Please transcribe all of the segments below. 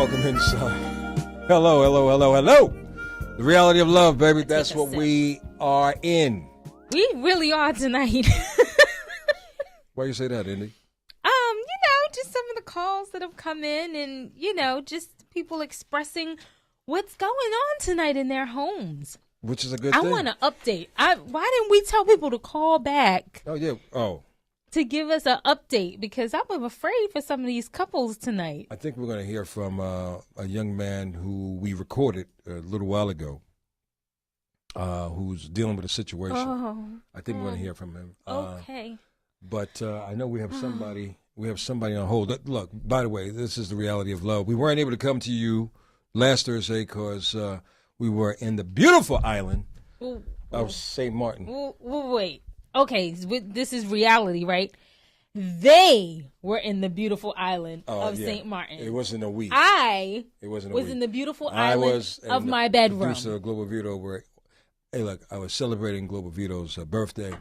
Welcome inside. Hello, hello, hello, hello. The reality of love, baby. That's what we are in. We really are tonight. Why you say that, Indy? Just some of the calls that have come in and, just people expressing what's going on tonight in their homes. Which is a good thing. I want to update. Why didn't we tell people to call back? Oh, yeah. Oh. To give us an update, because I'm afraid for some of these couples tonight. I think we're going to hear from a young man who we recorded a little while ago, who's dealing with a situation. Oh, I think we're going to hear from him. Okay. But I know we have somebody. We have somebody on hold. Look, by the way, this is the reality of love. We weren't able to come to you last Thursday because we were in the beautiful island of St. Martin. Wait. Okay, this is reality, right? They were in the beautiful island of St. Martin. It wasn't a week. I was in the beautiful island of my bedroom. Producer of Global Vito, hey, look, I was celebrating Global Vito's birthday.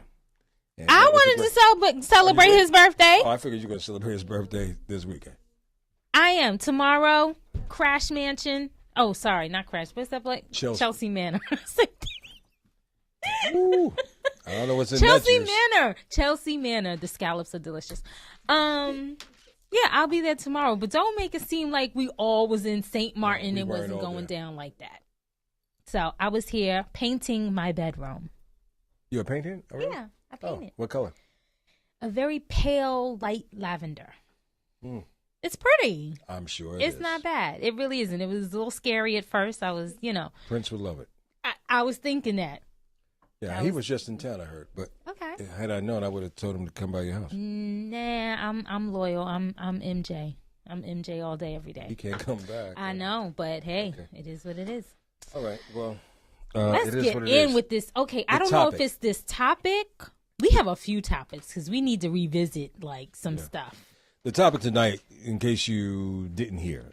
I wanted to celebrate his birthday. Oh, I figured you were going to celebrate his birthday this weekend. I am. Tomorrow, Crash Mansion. Oh, sorry, not Crash. What's that place? Chelsea Manor. Ooh, I don't know what's in Chelsea that Manor. Chelsea Manor. The scallops are delicious. Yeah, I'll be there tomorrow. But don't make it seem like we all was in St. Martin. No, it wasn't going down like that. So I was here painting my bedroom. You a painting? Right? Yeah, I painted. What color? A very pale, light lavender. It's pretty. I'm sure it's not bad. It really isn't. It was a little scary at first. I was, Prince would love it. I was thinking that. Yeah, he was just in town, I heard. But okay. Had I known, I would have told him to come by your house. Nah, I'm loyal. I'm MJ. I'm MJ all day, every day. He can't come back. I know, but hey, It is what it is. All right, well, let's get in with this. Okay, I don't know if it's this topic. We have a few topics because we need to revisit some stuff. The topic tonight, in case you didn't hear,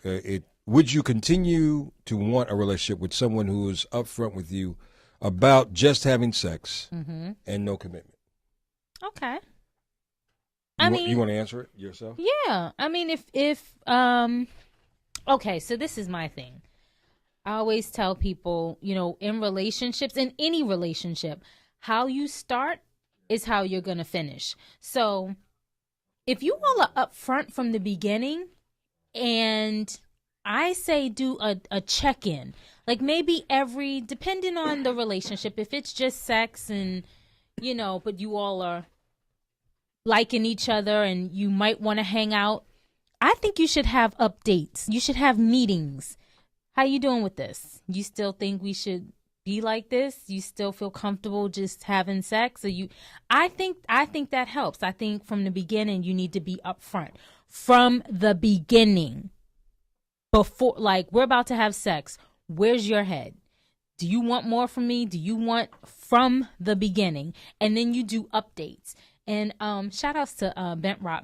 would you continue to want a relationship with someone who is upfront with you about just having sex and no commitment? Okay. You want to answer it yourself? Yeah. I mean, if okay, so this is my thing. I always tell people, in relationships, in any relationship, how you start is how you're going to finish. So if you all are upfront from the beginning, and I say do a check-in, like maybe depending on the relationship, if it's just sex and, but you all are liking each other and you might want to hang out, I think you should have updates. You should have meetings. How you doing with this? You still think we should be like this? You still feel comfortable just having sex? I think that helps. I think from the beginning you need to be upfront. From the beginning. Before, we're about to have sex. Where's your head? Do you want more from me? Do you want from the beginning? And then you do updates. And shout outs to Bent Rock.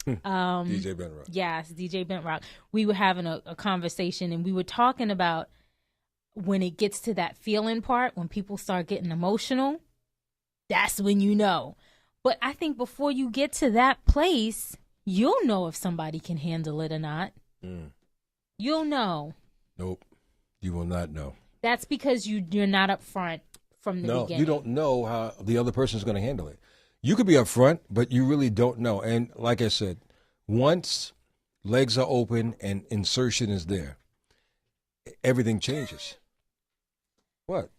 DJ Bent Rock. Yes, DJ Bent Rock. We were having a conversation and we were talking about when it gets to that feeling part, when people start getting emotional, that's when you know. But I think before you get to that place, you'll know if somebody can handle it or not. You'll know. Nope. You will not know. That's because you're not upfront from the beginning. No, you don't know how the other person is going to handle it. You could be upfront, but you really don't know. And like I said, once legs are open and insertion is there, everything changes. What?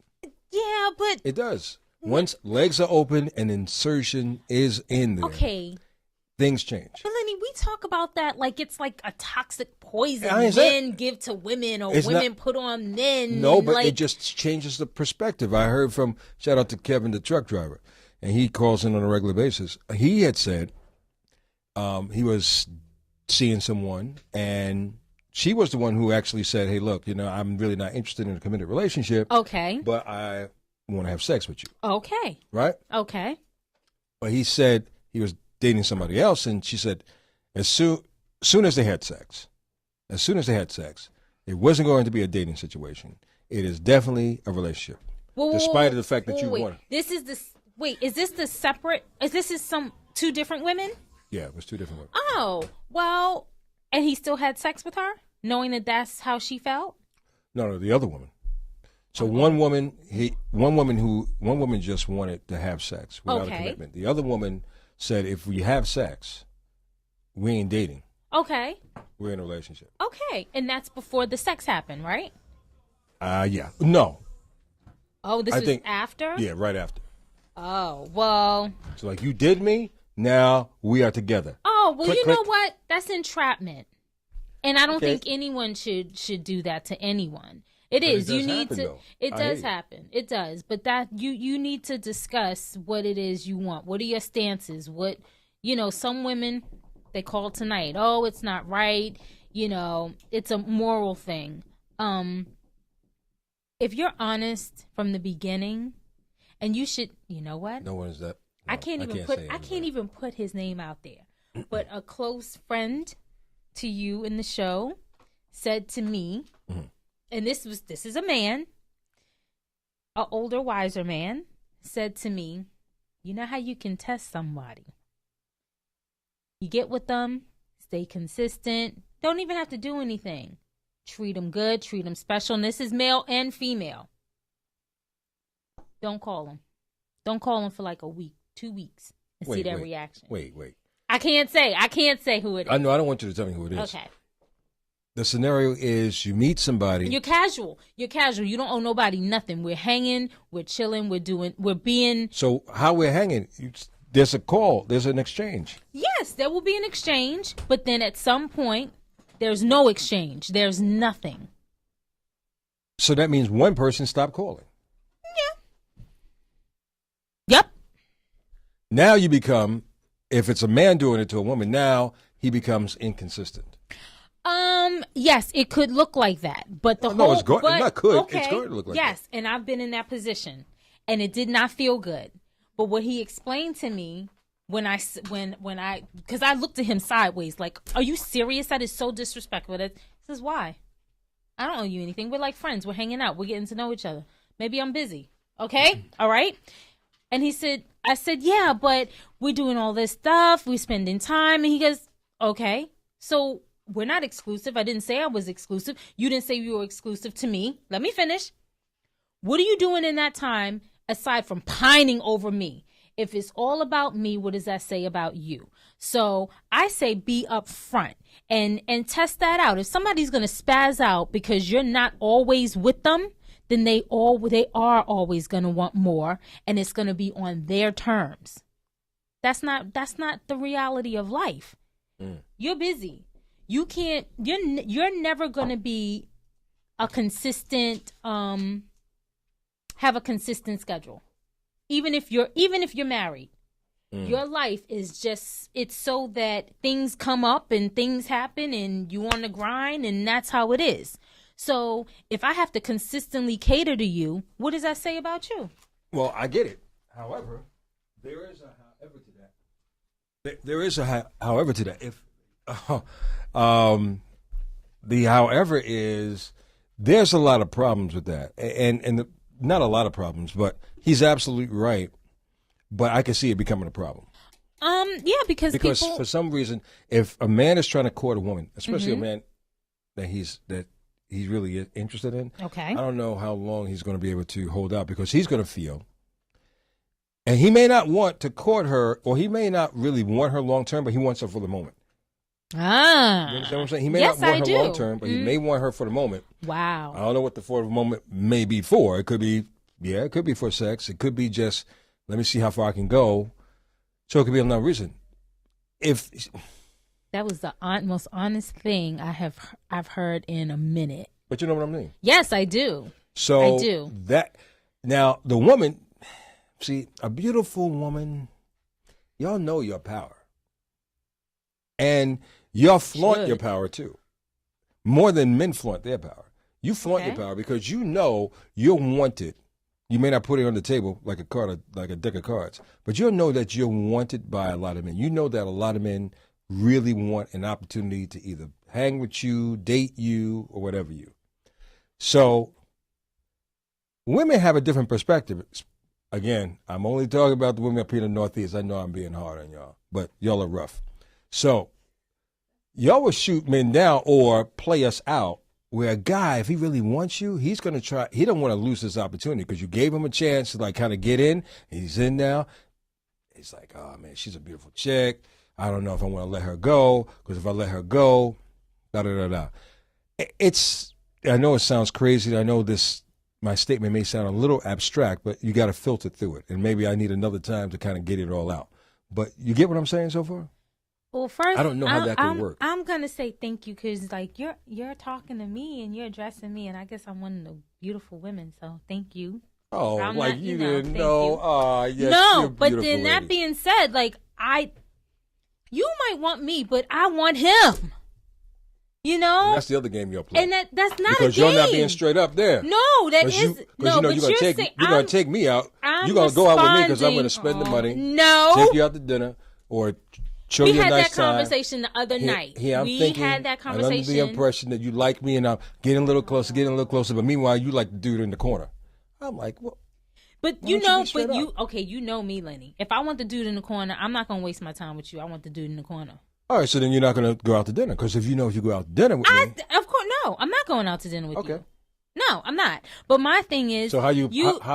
Yeah, but it does. Once legs are open and insertion is in there, okay, things change. But Lenny, we talk about that like it's like a toxic poison men give to women or women put on men. No, but it just changes the perspective. I heard from, shout out to Kevin, the truck driver, and he calls in on a regular basis. He had said he was seeing someone, and she was the one who actually said, hey, look, I'm really not interested in a committed relationship. Okay. But I want to have sex with you. Okay. Right? Okay. But he said he was dating somebody else, and she said as soon as they had sex, it wasn't going to be a dating situation. It is definitely a relationship. Despite the fact that you want it. Is this the separate? Is this some two different women? Yeah, it was two different women. Oh, well, and he still had sex with her? knowing that that's how she felt? No, the other woman. So one woman just wanted to have sex without a commitment. The other woman said, if we have sex, we ain't dating. Okay. We're in a relationship. Okay. And that's before the sex happened, right? Yeah. No. Oh, this is after? Yeah, right after. Oh, well. So like, you did me, now we are together. Oh, well, click, you click. know what? That's entrapment. And I don't think anyone should do that to anyone. It is. You need to. Though. It does happen. It does. But that you need to discuss what it is you want. What are your stances? What, some women, they call tonight. Oh, it's not right. It's a moral thing. If you're honest from the beginning, and you should, you know what? No one is that. No, I can't even put his name out there. But a close friend to you in the show said to me, and this is a man, an older, wiser man, said to me, you know how you can test somebody? You get with them, stay consistent, don't even have to do anything. Treat them good, treat them special. And this is male and female. Don't call them. Don't call them for like a week, 2 weeks, and see their reaction. Wait. I can't say who it is. I know. I don't want you to tell me who it is. Okay. The scenario is you meet somebody. You're casual. You don't owe nobody nothing. We're hanging. We're chilling. We're being. So how we're hanging? There's a call. There's an exchange. Yes, there will be an exchange. But then at some point, there's no exchange. There's nothing. So that means one person stopped calling. Yeah. Yep. Now you become, if it's a man doing it to a woman, now he becomes inconsistent. Yes, it could look like that, but it's not could. Okay, it's going to look like that. Yes, and I've been in that position, and it did not feel good. But what he explained to me because I looked at him sideways, like, "Are you serious? That is so disrespectful." He says, "Why? I don't owe you anything. We're like friends. We're hanging out. We're getting to know each other. Maybe I'm busy. Okay, all right." And I said, "Yeah, but we're doing all this stuff. We're spending time." And he goes, "Okay, so." We're not exclusive. I didn't say I was exclusive. You didn't say you were exclusive to me. Let me finish. What are you doing in that time aside from pining over me? If it's all about me, what does that say about you? So I say be upfront and test that out. If somebody's going to spaz out because you're not always with them, then they are always going to want more, and it's going to be on their terms. That's not the reality of life. You're busy. You can't. You're never going to be a consistent. Have a consistent schedule, even if you're married. Your life is just. It's so that things come up and things happen, and you on the grind, and that's how it is. So if I have to consistently cater to you, what does that say about you? Well, I get it. However, there is a however to that. There is a however to that. If the however is there's a lot of problems with that, and not a lot of problems, but he's absolutely right. But I can see it becoming a problem. Yeah, because people... for some reason, if a man is trying to court a woman, especially a man that he's really interested in, okay, I don't know how long he's going to be able to hold out, because he's going to feel, and he may not want to court her, or he may not really want her long term, but he wants her for the moment. You understand what I'm saying? He may not want her long term, but he may want her for the moment. Wow. I don't know what the for the moment may be for. It could be, it could be for sex. It could be just, let me see how far I can go. So it could be another reason. That was the most honest thing I've heard in a minute. But you know what I mean? Yes, I do. So I do. Now the woman, see, a beautiful woman, y'all know your power. And y'all flaunt your power too. More than men flaunt their power. You flaunt your power because you know you're wanted. You may not put it on the table like a deck of cards, but you'll know that you're wanted by a lot of men. You know that a lot of men really want an opportunity to either hang with you, date you, or whatever you. So women have a different perspective. Again, I'm only talking about the women up here in the Northeast. I know I'm being hard on y'all, but y'all are rough. So y'all will shoot men down or play us out. Where a guy, if he really wants you, he's going to try. He don't want to lose this opportunity because you gave him a chance to like kind of get in. He's in now. He's like, oh man, she's a beautiful chick. I don't know if I want to let her go because if I let her go, da da da da. It's. I know it sounds crazy. I know this. My statement may sound a little abstract, but you got to filter through it, and maybe I need another time to kind of get it all out. But you get what I'm saying so far? Well, first, I don't know how that could work. I'm gonna say thank you because, like, you're talking to me and you're addressing me, and I guess I'm one of the beautiful women. So thank you. Oh, I'm like not, you didn't know? You. Oh, yes. No, but then lady. that being said, like you might want me, but I want him. You know, and that's the other game you're playing. And that's not because a game. You're not being straight up there. No, that is no. But you're gonna take me out. You're gonna go out with me because I'm gonna spend the money. No, take you out to dinner or. Show you a nice time. We had that conversation the other night. We had that conversation. I'm under the impression that you like me and I'm getting a little closer. But meanwhile, you like the dude in the corner. I'm like, well. But you know me, Lenny. If I want the dude in the corner, I'm not going to waste my time with you. I want the dude in the corner. All right, so then you're not going to go out to dinner because if you go out to dinner with me. Of course, no. I'm not going out to dinner with you. No, I'm not. But my thing is. So how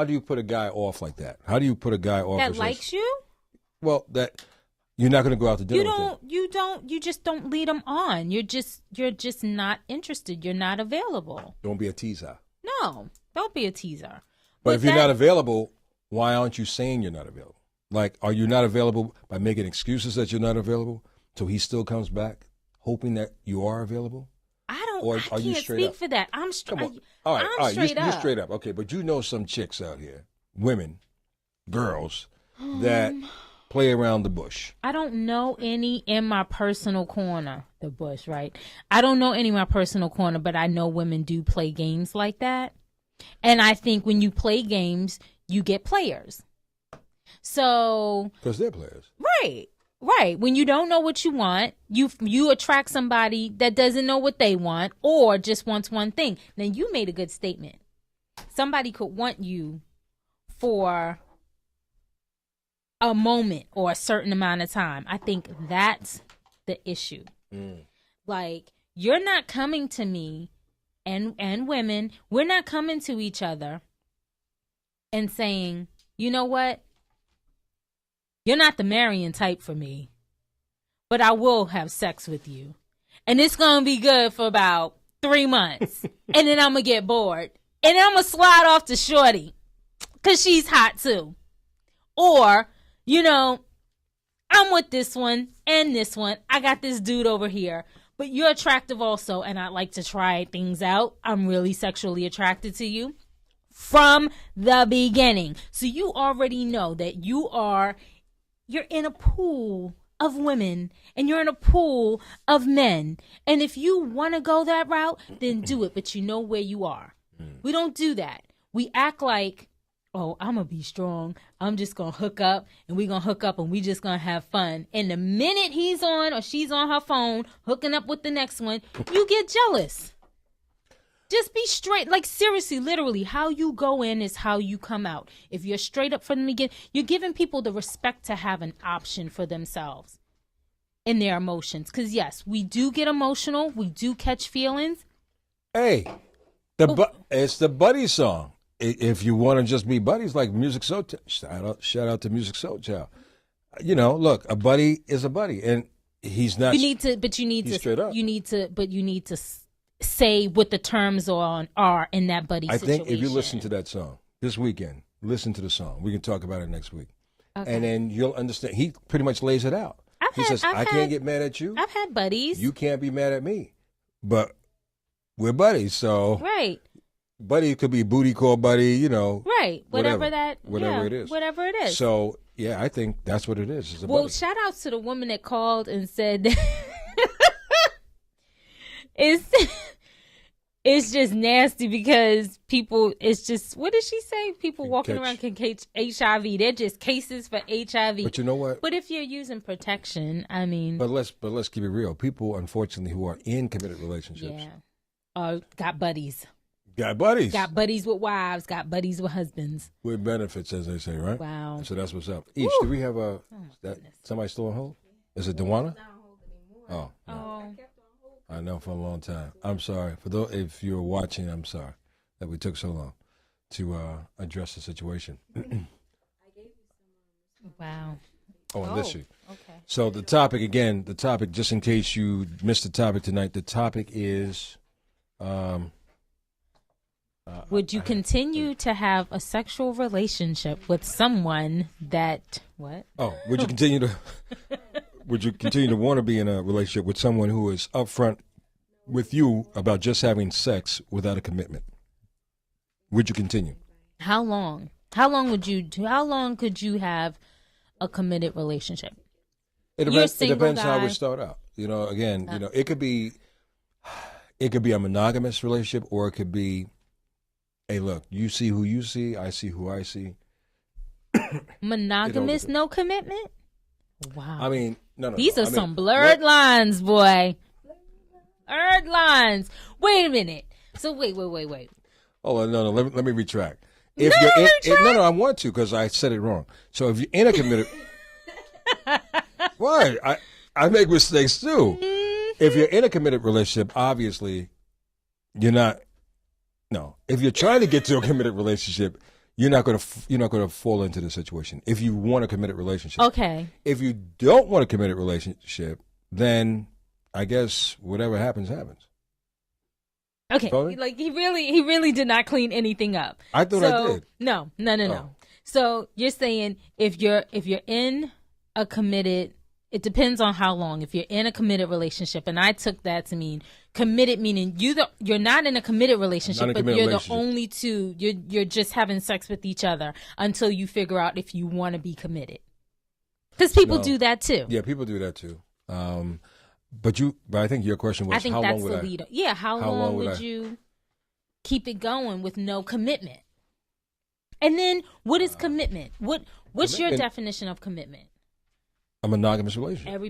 do you put a guy off like that? How do you put a guy off that likes you? Well, that. You're not going to go out to dinner. You just don't lead them on. You're just not interested. You're not available. Don't be a teaser. No, don't be a teaser. But if you're not available, why aren't you saying you're not available? Like, are you not available by making excuses that you're not available so he still comes back, hoping that you are available? I can't speak for that. I'm straight. All right. Straight up. You're straight up. Okay, but you know some chicks out here, women, girls, that play around the bush. I don't know any in my personal corner. The bush, right? I don't know any in my personal corner, but I know women do play games like that. And I think when you play games, you get players. So because they're players. Right. When you don't know what you want, you attract somebody that doesn't know what they want or just wants one thing. Now, you made a good statement. Somebody could want you for a moment or a certain amount of time. I think that's the issue. Like, you're not coming to me and women, we're not coming to each other and saying, you know what? You're not the marrying type for me, but I will have sex with you. And it's going to be good for about 3 months. And then I'm going to get bored. And then I'm going to slide off to shorty because she's hot too. Or, you know, I'm with this one and this one. I got this dude over here. But you're attractive also, and I like to try things out. I'm really sexually attracted to you from the beginning. So you already know that you're in a pool of women and you're in a pool of men. And if you want to go that route, then do it. But you know where you are. We don't do that. We act like, oh, I'm going to be strong. I'm just going to hook up and we're going to hook up and we just going to have fun. And the minute he's on or she's on her phone, hooking up with the next one, you get jealous. Just be straight. Like, seriously, literally, how you go in is how you come out. If you're straight up from the beginning, you're giving people the respect to have an option for themselves in their emotions. Because, yes, we do get emotional. We do catch feelings. Hey, it's the buddy song. If you want to just be buddies, like Music Soul, shout out to Music Soul Child. You know, look, a buddy is a buddy, and he's not. You need to straight up. You need to say what the terms are in that buddy situation. I think if you listen to that song this weekend, listen to the song. We can talk about it next week, and then you'll understand. He pretty much lays it out. He says, "I can't get mad at you. I've had buddies. You can't be mad at me, but we're buddies, so right." Buddy could be booty call buddy, you know. Right. Whatever it is. Whatever it is. So, yeah, I think that's what it is. Well, shout out to the woman that called and said that it's just nasty because people, it's just, what did she say? People walking around can catch HIV. They're just cases for HIV. But you know what? But if you're using protection, I mean. But let's keep it real. People, unfortunately, who are in committed relationships. Got buddies. Got buddies. Got buddies with wives. Got buddies with husbands. With benefits, as they say, right? Wow. So that's what's up. Each, do we have somebody still on hold? Is it Dewana? Not on hold anymore. Oh. I kept I know, for a long time. I'm sorry. For those, if you're watching, I'm sorry that we took so long to address the situation. Wow. Oh, and this year. Okay. So the topic, again, just in case you missed the topic tonight, the topic is... would you continue to have a sexual relationship with someone that... What? Oh, would you continue to... Would you continue to want to be in a relationship with someone who is upfront with you about just having sex without a commitment? Would you continue? How long? How long could you have a committed relationship? It depends how we start out. Again, it could be a monogamous relationship, or it could be, hey, look, you see who you see, I see who I see. Monogamous, no commitment? Wow. I mean, no. These are some blurred lines, boy. Blurred lines. Wait a minute. So wait. Oh, no. Let me retract. No, I want to, because I said it wrong. So if you're in a committed... Why? I make mistakes too. Mm-hmm. If you're in a committed relationship, obviously, you're not... No. If you're trying to get to a committed relationship... You're not going to fall into the situation if you want a committed relationship. Okay. If you don't want a committed relationship, then I guess whatever happens happens. Okay. Tony? Like he really did not clean anything up. I thought I did. No. Oh. So you're saying if you're in a committed, it depends on how long. If you're in a committed relationship, and I took that to mean committed, meaning you're not in a committed relationship, but you're the only two. You're just having sex with each other until you figure out if you want to be committed. Because people do that too. Yeah, people do that too. But I think your question was, how long would I? Yeah, how long would you keep it going with no commitment? And then, what is commitment? What's your definition of commitment? A monogamous relationship.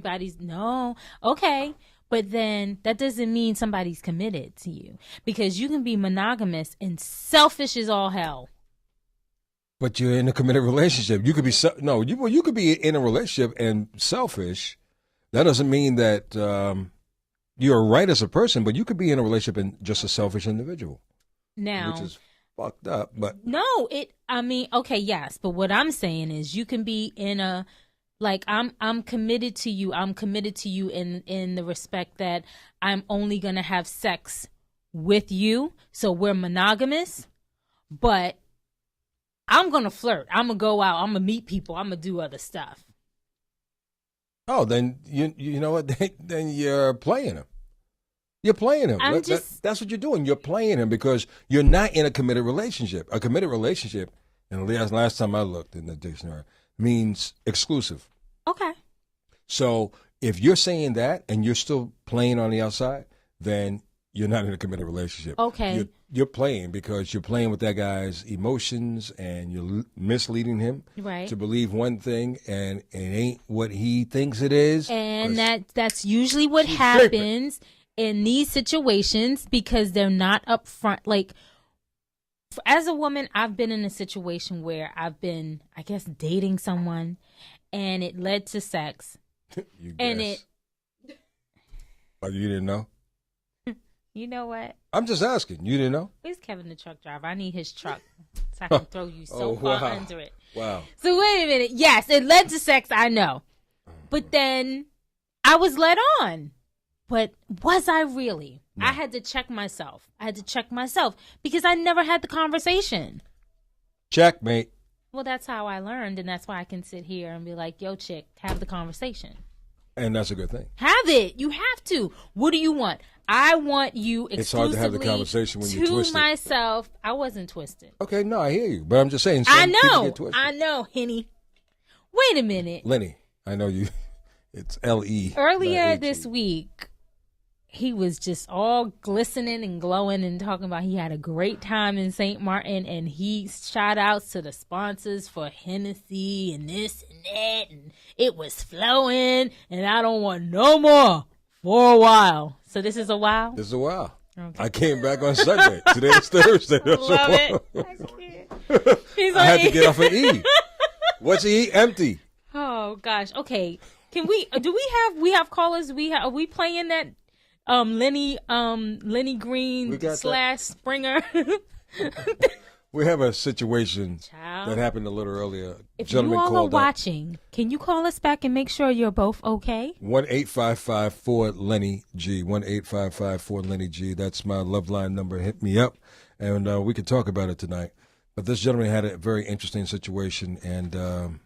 Okay. But then that doesn't mean somebody's committed to you, because you can be monogamous and selfish as all hell. But you're in a committed relationship. You could be you could be in a relationship and selfish. That doesn't mean that you're right as a person, but you could be in a relationship and just a selfish individual. Now, which is fucked up. But okay, yes. But what I'm saying is, you can be in a... Like, I'm committed to you. I'm committed to you in the respect that I'm only going to have sex with you. So we're monogamous, but I'm going to flirt. I'm going to go out. I'm going to meet people. I'm going to do other stuff. Oh, then you know what? Then you're playing him. You're playing him. That's what you're doing. You're playing him because you're not in a committed relationship. A committed relationship, and last time I looked in the dictionary, means exclusive. Okay. So if you're saying that and you're still playing on the outside, then you're not in a committed relationship. Okay. You're playing because you're playing with that guy's emotions and you're misleading him to believe one thing and it ain't what he thinks it is. And that's usually what happens in these situations, because they're not upfront. Like, as a woman, I've been in a situation where I've been, I guess, dating someone, and it led to sex. You didn't know? You know what? I'm just asking. You didn't know? Where's Kevin, the truck driver? I need his truck so I can throw you far under it. Wow. So wait a minute. Yes, it led to sex, I know. But then I was led on. But was I really? No. I had to check myself. Because I never had the conversation. Checkmate. Well, that's how I learned, and that's why I can sit here and be like, yo, chick, have the conversation. And that's a good thing. Have it. You have to. What do you want? I want you exclusively it's hard to have the conversation when you're twisted. To myself. I wasn't twisted. Okay, no, I hear you. But I'm just saying. I know, Henny. Wait a minute. Lenny, I know you. It's L-E. Earlier this week, he was just all glistening and glowing and talking about he had a great time in St. Martin, and he shout outs to the sponsors for Hennessy and this and that, and it was flowing, and I don't want no more for a while. So this is a while? This is a while. Okay. I came back on Sunday. Today's Thursday. Love it. I had to get off of E. What's E? Empty. Oh gosh. Okay. Can we have callers? Are we playing that Lenny We Green got slash Springer. We have a situation Child. that happened a little earlier. If Gentleman you all are called up. watching, can you call us back and make sure you're both okay? 1-855-4-LENNY-G. 1-855-4-LENNY-G. That's my love line number. Hit me up, and we can talk about it tonight. But this gentleman had a very interesting situation, and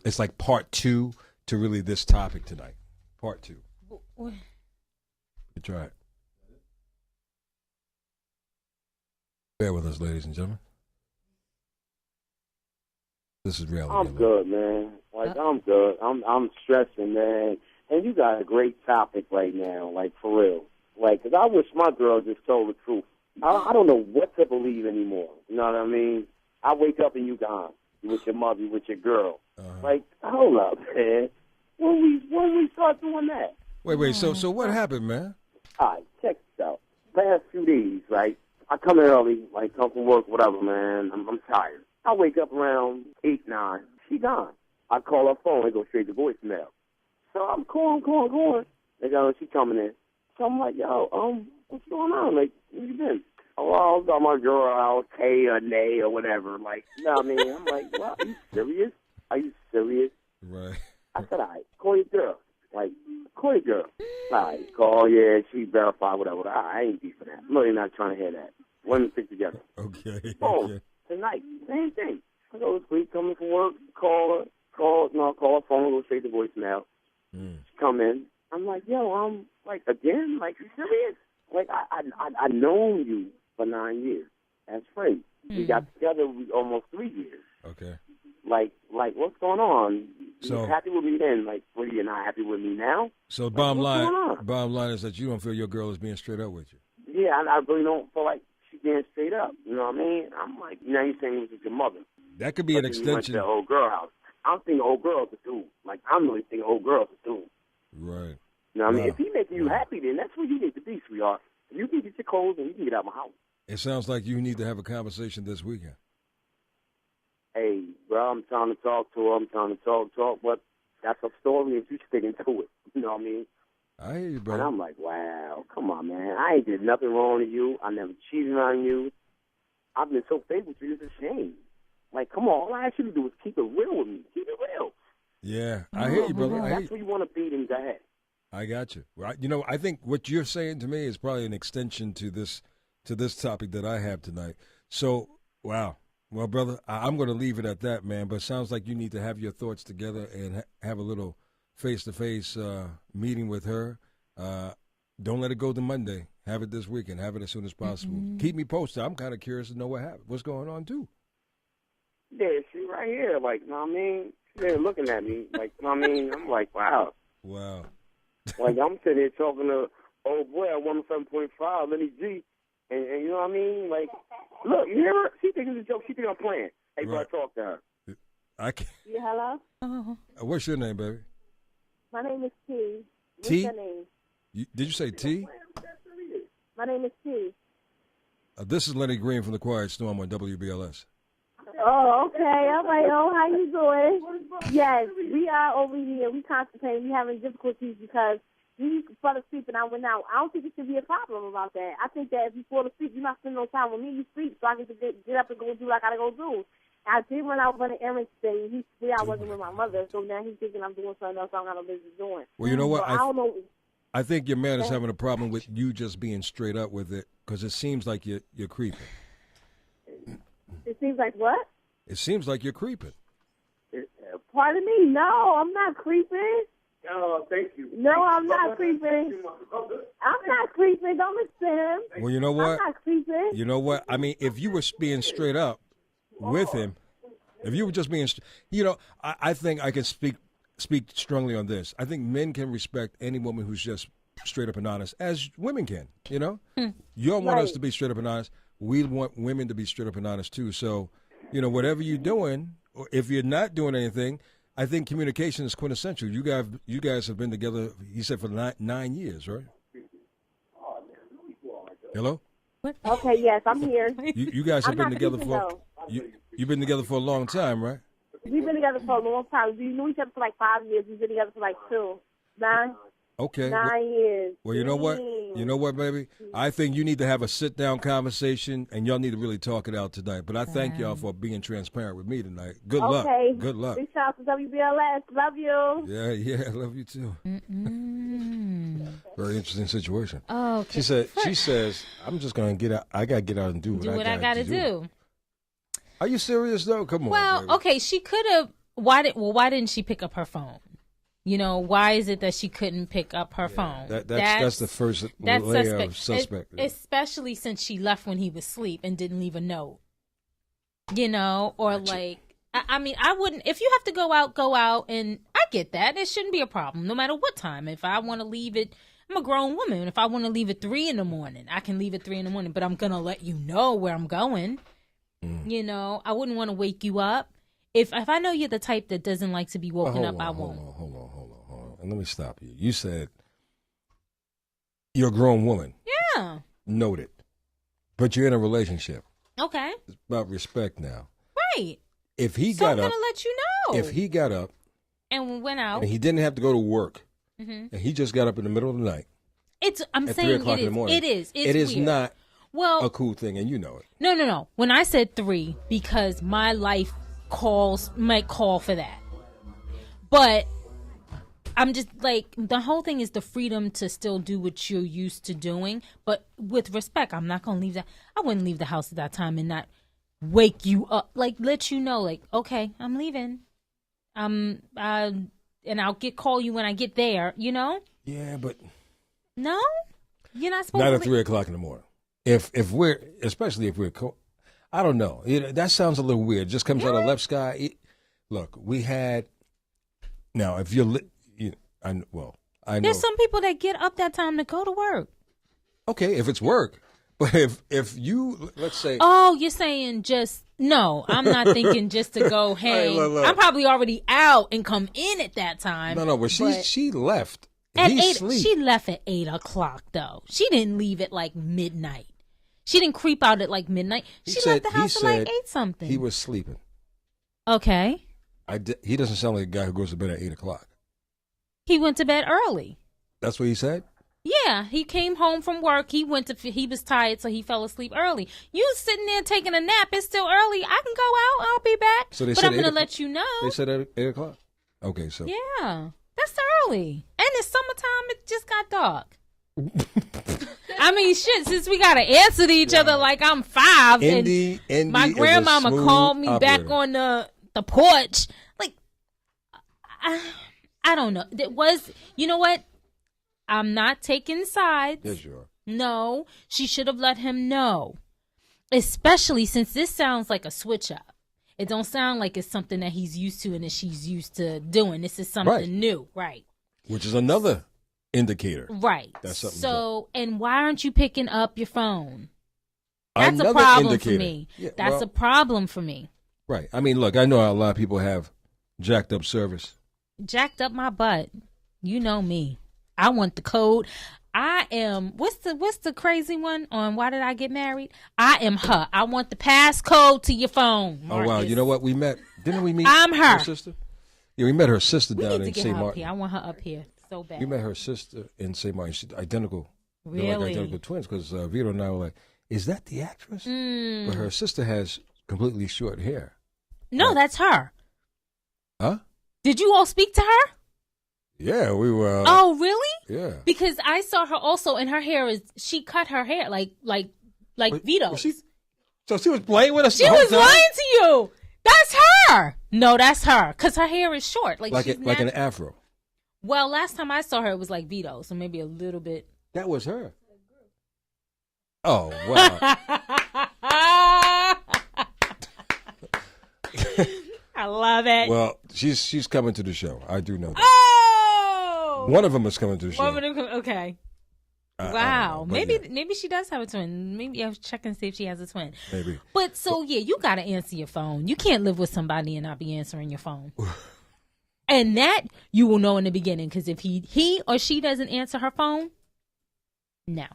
it's like part two to really this topic tonight. Part two. You try it. Bear with us, ladies and gentlemen. This is reality. I'm good, man. Like, I'm good. I'm stressing, man. And you got a great topic right now, like, for real. Like, 'cause I wish my girl just told the truth. I don't know what to believe anymore. You know what I mean? I wake up and you gone. You with your mother, you with your girl. Like, hold up, man. When we start doing that? Wait. So what happened, man? All right, check this out. Past few days, right? I come in early, like, come from work, whatever, man. I'm tired. I wake up around 8, 9. She gone. I call her phone. It goes straight to voicemail. So I'm calling. They go, she coming in. So I'm like, yo, what's going on? Like, where you been? Oh, I was on my girl out, K or Nay or whatever. Like, you know what I mean? I'm like, well, are you serious? Are you serious? Right. I said, all right, call your girl. Like, call your girl. All right, call, yeah, she verified, whatever. I ain't deep for that. I'm really not trying to hear that. Women stick together. Okay. Boom. Okay. Tonight, same thing. I go to sleep, coming from work, call her phone, go straight to voicemail. She come in. I'm like, yo, like, again? Like, you serious? Like, I known you for 9 years. That's right. We got together almost 3 years. Okay. Like, what's going on? So, you happy with me then? Like, what, are you not happy with me now? So like, bottom what's line is that you don't feel your girl is being straight up with you. Yeah, I really don't feel like she's being straight up. You know what I mean? I'm like, now you're saying it was just your mother. That could be an You went to extension. the old girl house. I'm thinking old girl's a dude. Like, I'm really thinking old girl's a dude. Right. You know what I mean? Wow. If he making you happy, then that's where you need to be, sweetheart. You can get your clothes and you can get out of my house. It sounds like you need to have a conversation this weekend. Hey, bro, I'm trying to talk to her. I'm trying to talk, but that's a story and you sticking to it. You know what I mean? I hear you, And brother. I'm like, wow, come on, man. I ain't did nothing wrong to you. I never cheated on you. I've been so faithful to you, it's a shame. Like, come on, all I ask you to do is keep it real with me. Keep it real. Yeah, I hear you, brother. I hear That's you. where you want to be, then go ahead. I got you. Well, I think what you're saying to me is probably an extension to this topic that I have tonight. So, wow. Well, brother, I'm going to leave it at that, man. But it sounds like you need to have your thoughts together and have a little face-to-face meeting with her. Don't let it go to Monday. Have it this weekend. Have it as soon as possible. Keep me posted. I'm kind of curious to know what's going on, too. Yeah, she right here. Like, you know what I mean? She's there looking at me. Like, you know what I mean? I'm like, wow. Wow. Like, I'm sitting here talking to old boy at 107.5, Lenny G. And you know what I mean? Like, look, you hear her? She thinking it's a joke. She think I'm playing. Hey, bro, Right. talk to her. I can't. Yeah, hello? What's your name, baby? My name is T. What's T? your name? Did you say T? My name is T. This is Lenny Green from the Quiet Storm on WBLS. Oh, okay. I'm like, oh, how you doing? Yes, we are over here. We constipating. We having difficulties because you fell asleep and I went out. I don't think it should be a problem about that. I think that if you fall asleep, you're not spending no time with me. You sleep so I can get up and go do what I got to go do. I did run out running errands today. He swear I wasn't with my mother, so now he's thinking I'm doing something else I don't got no business doing. Well, you know what? So I don't know. I think your man is having a problem with you just being straight up with it because it seems like you're creeping. It seems like what? It seems like you're creeping. Pardon me? No, I'm not creeping. Oh, thank you. No, I'm not creeping. I'm not creeping. Don't listen to him. Well, you know what? I'm not creeping. You know what? I mean, if you were being straight up with him, if you were just being, I think I can speak strongly on this. I think men can respect any woman who's just straight up and honest, as women can. You know, you don't want us to be straight up and honest. We want women to be straight up and honest too. So, whatever you're doing, or if you're not doing anything, I think communication is quintessential. You guys have been together. He said for 9 years, right? Hello. Okay, yes, I'm here. You guys have I'm been not together creeping, for though. you've been together for a long time, right? We've been together for a long time. We knew each other for like 5 years. We've been together for like 2. 9. Okay. 9 years. Well, you know what? Damn. You know what, baby? I think you need to have a sit-down conversation, and y'all need to really talk it out tonight. But I thank y'all for being transparent with me tonight. Good luck. Okay. Good luck. Big shout out to WBLS. Love you. Yeah, love you too. Very interesting situation. Oh, She says, I'm just going to get out. I got to get out and do what I got to do. Are you serious, though? Come on, Well, baby. okay, she could have. Why didn't she pick up her phone? You know, why is it that she couldn't pick up her phone? That's the first layer of suspect. Especially since she left when he was asleep and didn't leave a note. You know, or I mean, I wouldn't. If you have to go out, and I get that. It shouldn't be a problem, no matter what time. If I want to leave it, I'm a grown woman. If I want to leave at 3 a.m, I can leave at 3 a.m, but I'm going to let you know where I'm going. You know, I wouldn't want to wake you up. If I know you're the type that doesn't like to be woken up, I won't. Hold on. And let me stop you. You said you're a grown woman. Yeah. Noted. But you're in a relationship. Okay. It's about respect now. Right. If he So got I'm up, going to let you know. if he got up and went out, and he didn't have to go to work, and he just got up in the middle of the night, I'm at saying 3 o'clock it in the morning, it is. it is weird. not well a cool thing, and you know it. No. When I said 3, because my life might call for that, but I'm just like, the whole thing is the freedom to still do what you're used to doing, but with respect. I'm not gonna leave that. I wouldn't leave the house at that time and not wake you up, like let you know, like, okay, I'm leaving. And I'll call you when I get there. You know? Yeah, but no, you're not supposed not to at 3 o'clock in the morning. If we're, especially if we're, I don't know. That sounds a little weird. Just comes out of left sky. Look, we had. Now, if you're, I know. There's some people that get up that time to go to work. Okay, if it's work, but if you, let's say. Oh, you're saying just no? I'm not thinking just to go hang. Look. I'm probably already out and come in at that time. No, but she left. At 8, she left at 8 o'clock though. She didn't leave at like midnight. She didn't creep out at like midnight. She left the house at like 8 something. He was sleeping. Okay. He doesn't sound like a guy who goes to bed at 8 o'clock. He went to bed early. That's what he said? Yeah, he came home from work. He was tired, so he fell asleep early. You sitting there taking a nap. It's still early. I can go out. I'll be back. So but I'm going to let you know. They said at 8 o'clock? Okay, so. Yeah, that's early. And it's summertime. It just got dark. I mean, shit, since we got to answer to each other like I'm 5. Indy my grandmama called me back on the porch. Like, I don't know. You know what? I'm not taking sides. Yes, you are. No, she should have let him know. Especially since this sounds like a switch up. It don't sound like it's something that he's used to and that she's used to doing. This is something new, right? Which is another indicator. Right. That's something. So, and why aren't you picking up your phone? That's another a problem indicator. for me. Yeah, That's a problem for me. Right. I mean, look, I know a lot of people have jacked up service. Jacked up my butt. You know me. I want the code. I am, what's the crazy one on Why Did I Get Married? I am her. I want the passcode to your phone, Marcus. Oh, wow. You know what? Didn't we meet I'm her sister? Yeah, we met her sister we down need in to get St. her up Martin. here. I want her up here so bad. We met her sister in St. Martin. She's identical. Really? They're like identical twins because Vito and I were like, is that the actress? But her sister has completely short hair. No, that's her. Huh? Did you all speak to her? Yeah, we were. Oh, really? Yeah. Because I saw her also, and her hair she cut her hair like Vito's. So she was playing with us. She was lying to you. That's her. No, that's her. Because her hair is short, like an afro. Well, last time I saw her, it was like Vito, so maybe a little bit. That was her. Oh wow. I love it. Well, she's coming to the show. I do know that. Oh, one of them is coming to the show. One of them, okay. Wow. Maybe she does have a twin. Maybe I'll check and see if she has a twin. Maybe. But you got to answer your phone. You can't live with somebody and not be answering your phone. And that you will know in the beginning, because if he or she doesn't answer her phone, no,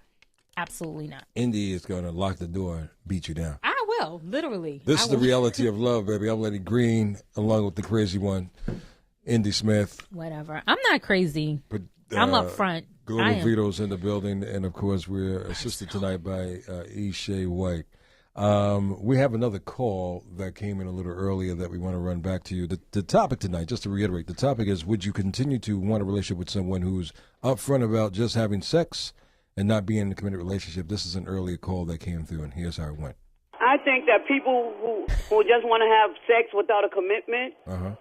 absolutely not. Indy is going to lock the door and beat you down. I will, literally. This is the reality of love, baby. I'm Lenny Green, along with the crazy one, Indy Smith. Whatever. I'm not crazy. I'm up front. Global Vito's in the building, and of course we're assisted tonight by E. Shea White. We have another call that came in a little earlier that we want to run back to you. The topic tonight, just to reiterate, the topic is: would you continue to want a relationship with someone who's upfront about just having sex and not being in a committed relationship? This is an earlier call that came through, and here's how it went. I think that people who just want to have sex without a commitment,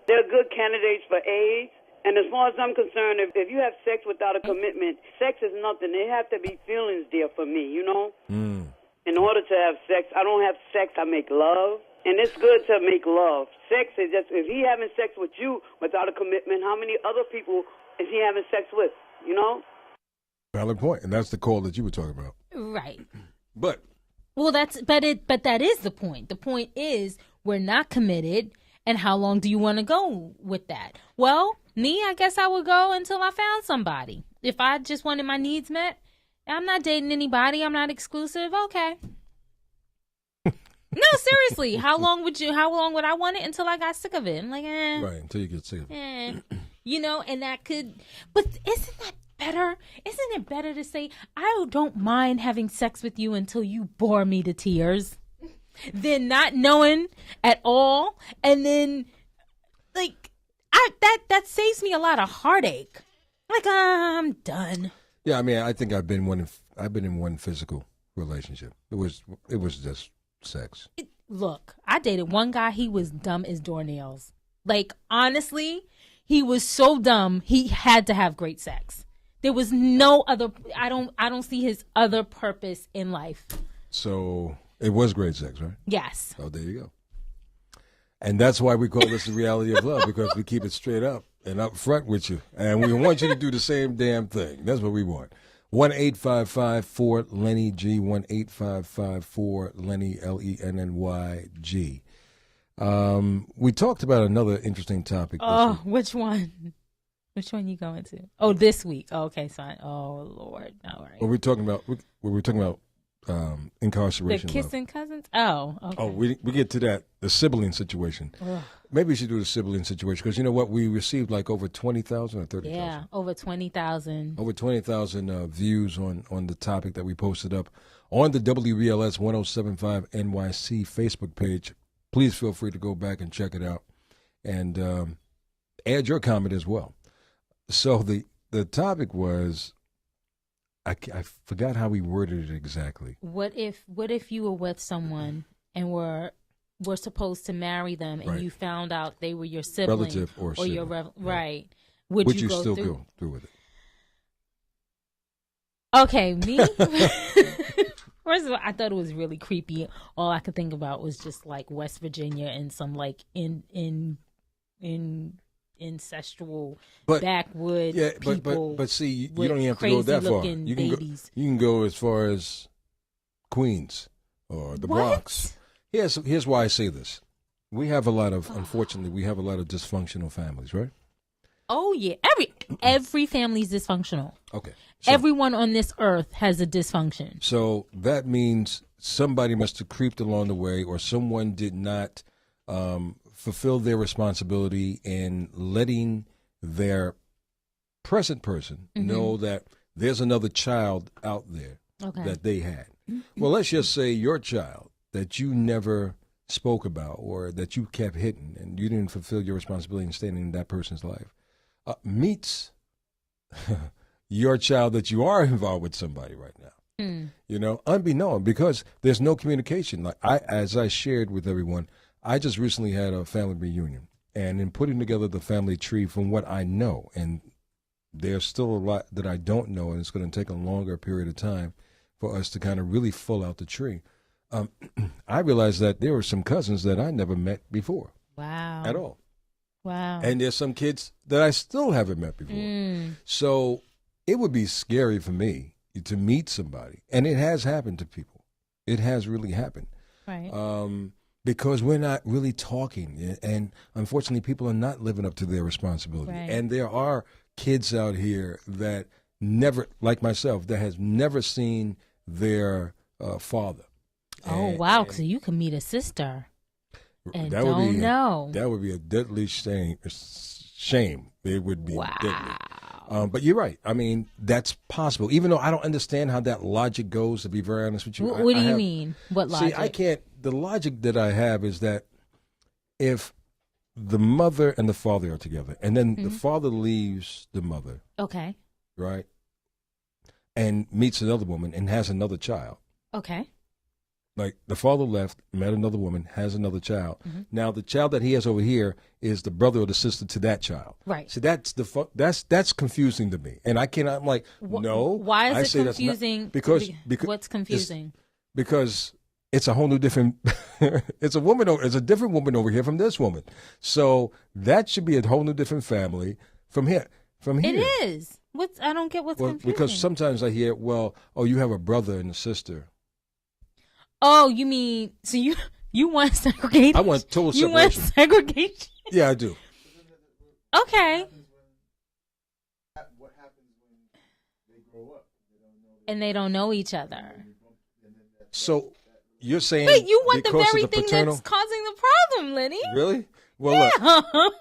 they're good candidates for AIDS. And as far as I'm concerned, if you have sex without a commitment, sex is nothing. There have to be feelings there for me, you know? In order to have sex, I don't have sex, I make love. And it's good to make love. Sex is just, if he having sex with you without a commitment, how many other people is he having sex with, you know? Valid point. And that's the call that you were talking about. Right. But that is the point. The point is we're not committed, and how long do you want to go with that? Well, me, I guess I would go until I found somebody. If I just wanted my needs met, I'm not dating anybody. I'm not exclusive. Okay. No, seriously. How long would I want it until I got sick of it? I'm like, Right, until you get sick of it. You know, and that could, but isn't that better? Isn't it better to say, I don't mind having sex with you until you bore me to tears, than not knowing at all, and then, like, that saves me a lot of heartache. Like, I'm done. Yeah, I mean, I think I've been in one physical relationship. It was just sex. Look, I dated one guy. He was dumb as doornails. Like, honestly, he was so dumb. He had to have great sex. There was no other. I don't see his other purpose in life. So it was great sex, right? Yes. Oh, there you go. And that's why we call this the reality of love, because we keep it straight up and up front with you. And we want you to do the same damn thing. That's what we want. 1-855-4-LENNY G, 1-855-4-LENNY, LENNYG. We talked about another interesting topic. Oh, which one? Which one you going to? Oh, this week. Oh, okay, fine. Oh, Lord. All right. What we're talking about incarceration. The kissing cousins? Oh, okay. Oh, we get to that, the sibling situation. Ugh. Maybe we should do the sibling situation, because you know what? We received like over 20,000 or 30,000. Yeah, over 20,000. Over 20,000 views on the topic that we posted up on the WBLS 1075 NYC Facebook page. Please feel free to go back and check it out and add your comment as well. So the topic was, I forgot how we worded it exactly. What if you were with someone and were supposed to marry them, and you found out they were your sibling, relative or sibling, your right? Would you go still through? go through with it? Okay, me. First of all, I thought it was really creepy. All I could think about was just like West Virginia and some like incestual backwood people. But see, you don't even have to go that far. You can go as far as Queens or the Bronx. Here's why I say this. Unfortunately, we have a lot of dysfunctional families, right? Oh yeah, every family's dysfunctional. Okay. So, everyone on this earth has a dysfunction. So that means somebody must have creeped along the way, or someone did not fulfill their responsibility in letting their present person know that there's another child out there that they had. Well, let's just say your child that you never spoke about, or that you kept hidden and you didn't fulfill your responsibility in staying in that person's life, meets your child that you are involved with somebody right now. You know, unbeknown, because there's no communication. Like as I shared with everyone, I just recently had a family reunion, and in putting together the family tree, from what I know, and there's still a lot that I don't know, and it's going to take a longer period of time for us to kind of really fill out the tree. I realized that there were some cousins that I never met before. Wow. At all. Wow. And there's some kids that I still haven't met before. So it would be scary for me to meet somebody. And it has happened to people. It has really happened. Right. Because we're not really talking. And unfortunately, people are not living up to their responsibility. Right. And there are kids out here that never, like myself, that has never seen their father. Oh, wow. So you can meet a sister and that don't know. That would be a deadly shame. It would be deadly. But you're right. I mean, that's possible. Even though I don't understand how that logic goes, to be very honest with you. What do you mean? What logic? See, I can't. The logic that I have is that if the mother and the father are together, and then the father leaves the mother, okay, right, and meets another woman and has another child. Okay. Like the father left, met another woman, has another child. Now the child that he has over here is the brother or the sister to that child. Right. So that's confusing to me, and I cannot. I'm like, no. Why is it confusing? Because what's confusing? Because it's a whole new different. It's a woman. It's a different woman over here from this woman. So that should be a whole new different family from here. It is. I don't get what's confusing. Because sometimes I hear, you have a brother and a sister. Oh, you mean so you want segregation? I want total separation. You want segregation? Yeah, I do. Okay. What happens when they grow up? And they don't know each other. So you're saying Wait, you want the because very of the thing paternal... that's causing the problem, Lenny? Really? Well, look,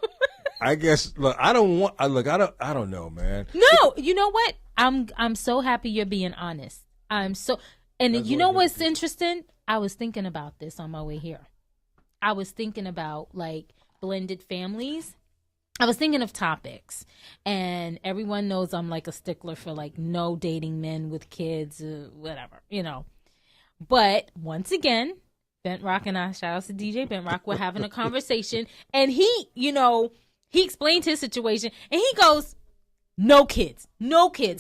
I guess. Look, I don't want. I don't know, man. No, you know what? I'm so happy you're being honest. And you know what's interesting? I was thinking about this on my way here. I was thinking about like blended families. I was thinking of topics, and everyone knows I'm like a stickler for like no dating men with kids, whatever, But once again, Bent Rock and I, shout out to DJ Bent Rock, were having a conversation, and he explained his situation, and he goes, no kids.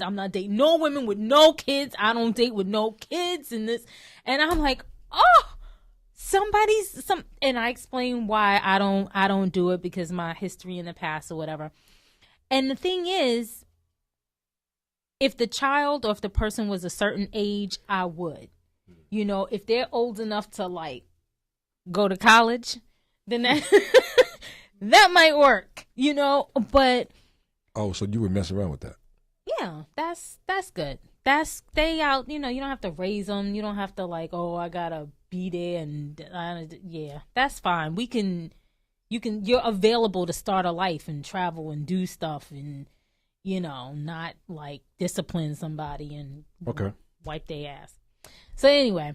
I'm not dating no women with no kids. I don't date with no kids and this. And I'm like, and I explain why I don't do it because my history in the past or whatever. And the thing is, if the child or if the person was a certain age, I would. If they're old enough to like go to college, then that might work, but Oh, so you would mess around with that? Yeah, that's good. That's stay out. You don't have to raise them. You don't have to like, I gotta be there and yeah, that's fine. You're available to start a life and travel and do stuff and not like discipline somebody and wipe their ass. So anyway,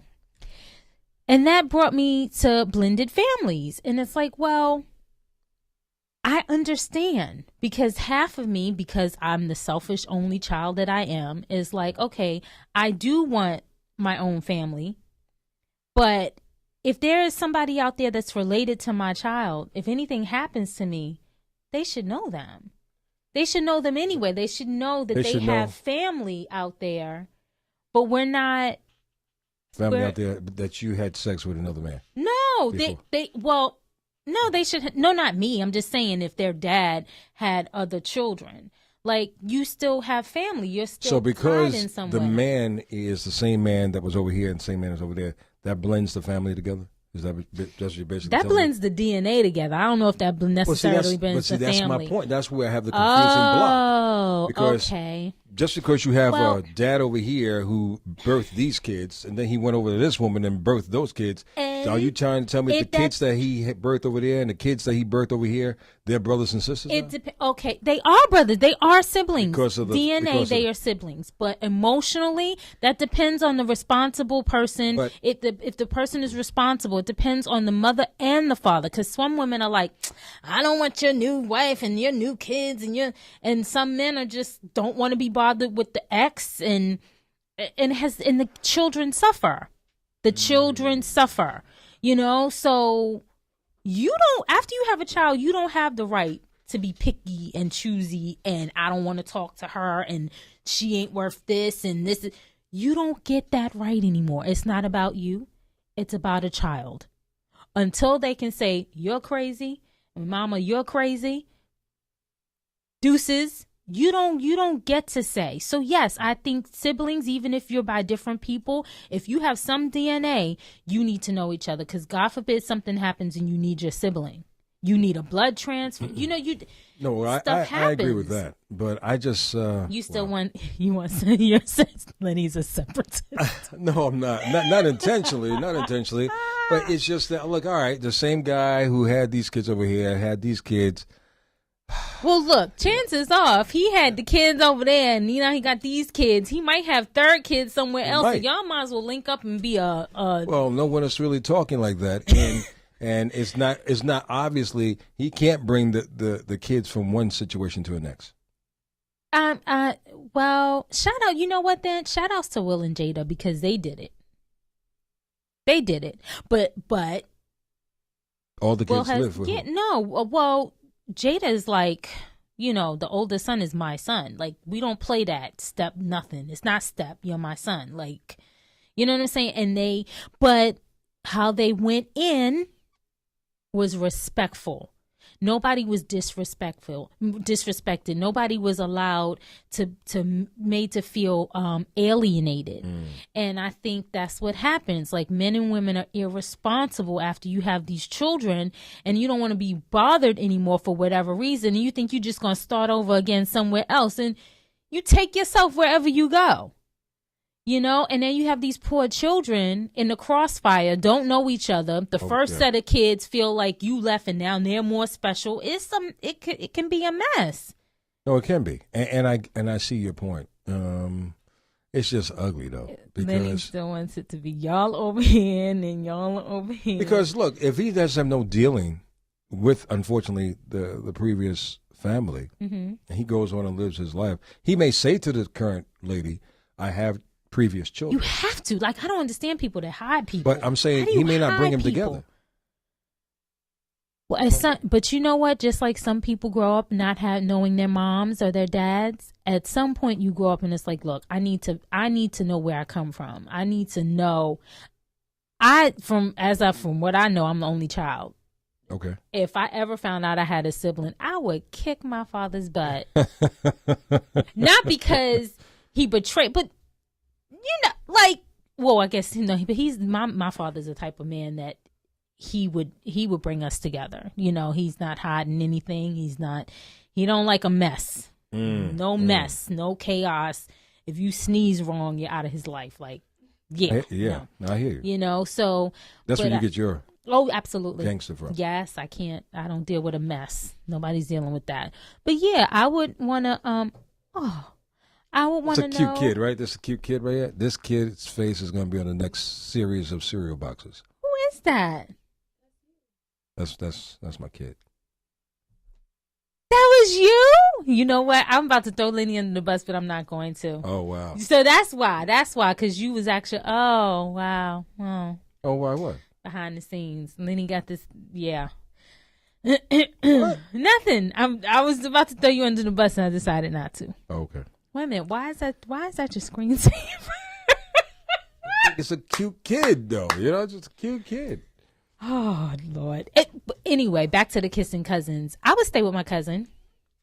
and that brought me to blended families, and it's like, well, I understand because half of me, because I'm the selfish only child that I am, is like, okay, I do want my own family. But if there is somebody out there that's related to my child, if anything happens to me, they should know them. They should know them anyway. They should know that they have family out there, but we're not. Family out there that you had sex with another man. No, no, they should. No, not me. I'm just saying if their dad had other children, like you still have family. You're still so because in some the way. man is the same man that was over here and the same man is over there. That blends the family together. Is that what you're basically that telling blends me? the DNA together? I don't know if that necessarily blends the family. That's my point. That's where I have the confusing block. Because okay. Just because you have a dad over here who birthed these kids, and then he went over to this woman and birthed those kids, are you trying to tell me the kids that he birthed over there and the kids that he birthed over here, they're brothers and sisters? Okay, they are brothers. They are siblings. Because of the DNA, they are siblings. But emotionally, that depends on the responsible person. But, if the person is responsible, it depends on the mother and the father. Because some women are like, I don't want your new wife and your new kids, and some men are just don't want to be bothered with the ex, and the children suffer. The children suffer. So you don't, after you have a child, you don't have the right to be picky and choosy and I don't want to talk to her and she ain't worth this and this. You don't get that right anymore. It's not about you. It's about a child. Until they can say, you're crazy, and mama, you're crazy, deuces, you don't get to say. So yes, I think siblings, even if you're by different people, if you have some DNA, you need to know each other, because God forbid something happens and you need your sibling. You need a blood transfer. No, I agree with that, but I just you still want your Lenny's a separatist. No, I'm not intentionally, but it's just that, look, all right, the same guy who had these kids over here had these kids Well, look, chances are, if he had the kids over there and, he got these kids, he might have third kids somewhere else. So y'all might as well link up and be Well, no one is really talking like that. And it's not obviously, he can't bring the kids from one situation to the next. Well, shout out, you know what then? Shout outs to Will and Jada because they did it. They did it. But all the kids live with him. No, well, Jada is like, the oldest son is my son. Like, we don't play that step nothing. It's not step, you're my son. Like, you know what I'm saying? But how they went in was respectful. Nobody was disrespected. Nobody was allowed made to feel alienated. And I think that's what happens. Like, men and women are irresponsible after you have these children and you don't want to be bothered anymore for whatever reason. And you think you're just going to start over again somewhere else. And you take yourself wherever you go. And then you have these poor children in the crossfire, don't know each other. The first set of kids feel like you left and now they're more special. It can be a mess. No, it can be. And I see your point. It's just ugly though. Because Lenny still wants it to be y'all over here and y'all over here. Because look, if he doesn't have no dealing with, unfortunately, the previous family, and he goes on and lives his life, he may say to the current lady, I have previous children. You have to. Like, I don't understand people that hide people. But I'm saying he may not bring them together. Well, but you know what? Just like some people grow up not knowing their moms or their dads, at some point you grow up and it's like, look, I need to know where I come from. I need to know. From what I know, I'm the only child. Okay. If I ever found out I had a sibling, I would kick my father's butt. Not because he betrayed, but I guess but he's my father's the type of man that he would bring us together. He's not hiding anything. He don't like a mess. No mess, no chaos. If you sneeze wrong, you're out of his life. Like, yeah. No. I hear you. So that's where you get your absolutely gangster from. Yes, I don't deal with a mess. Nobody's dealing with that. But yeah, I would want to I would want to know. It's a cute kid, right? This is a cute kid right here. This kid's face is going to be on the next series of cereal boxes. Who is that? That's my kid. That was you? You know what? I'm about to throw Lenny under the bus, but I'm not going to. Oh, wow. So that's why, because you was actually, oh, wow. Oh, why what? Behind the scenes. Lenny got this, yeah. What? Nothing. I was about to throw you under the bus and I decided not to. Oh, okay. Wait a minute. Why is that your screensaver? It's a cute kid, though. Just a cute kid. Oh, Lord. Anyway, back to the kissing cousins. I would stay with my cousin.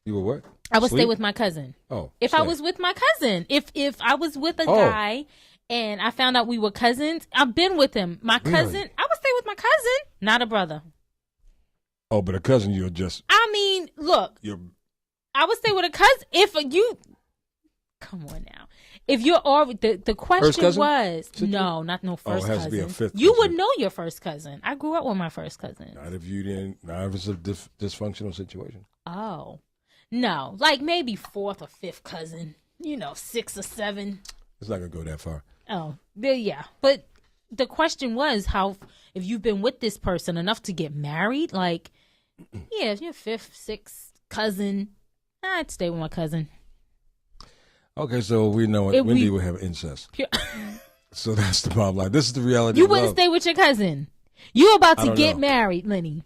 You would what? I would stay with my cousin. Oh. If I was with my cousin. If I was with a guy and I found out we were cousins, I've been with him. My cousin, really? I would stay with my cousin, not a brother. Oh, but a cousin, you're just... Look. I would stay with a cousin. If you... Come on now. If you're already... The question was... No, not no first cousin. It has to be a fifth You cousin. would know your first cousin. I grew up with my first cousin. Not if you didn't... Not if it's a dysfunctional situation. Oh. No. Like maybe fourth or fifth cousin. 6 or 7. It's not going to go that far. Oh. Yeah. But the question was if you've been with this person enough to get married, like, yeah, if you're fifth, sixth cousin, I'd stay with my cousin. Okay, so we know Wendy would have incest. So that's the bottom line. This is the reality. You wouldn't stay with your cousin. You're about to get married, Lenny.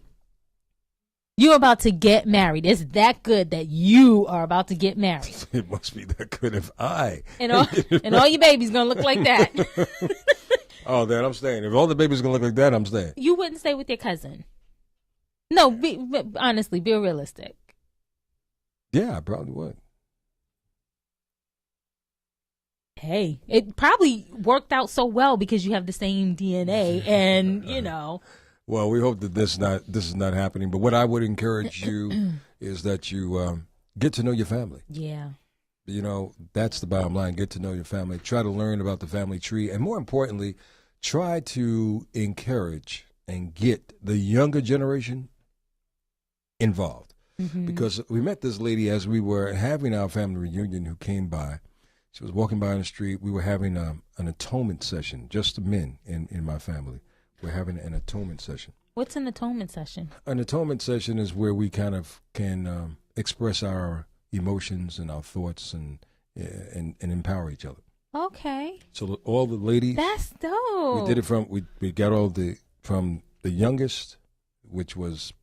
You're about to get married. It's that good that you are about to get married. It must be that good if I. And all your babies going to look like that. Oh, then I'm staying. If all the babies going to look like that, I'm staying. You wouldn't stay with your cousin. No, honestly, be realistic. Yeah, I probably would. Hey, it probably worked out so well because you have the same DNA and, Well, we hope that this is not happening. But what I would encourage you is that you get to know your family. Yeah. That's the bottom line. Get to know your family. Try to learn about the family tree. And more importantly, try to encourage and get the younger generation involved. because we met this lady as we were having our family reunion who came by. She was walking by on the street. We were having an atonement session, just the men in my family. We're having an atonement session. What's an atonement session? An atonement session is where we kind of can express our emotions and our thoughts and empower each other. Okay. So all the ladies. That's dope. We did it we got from the youngest, which was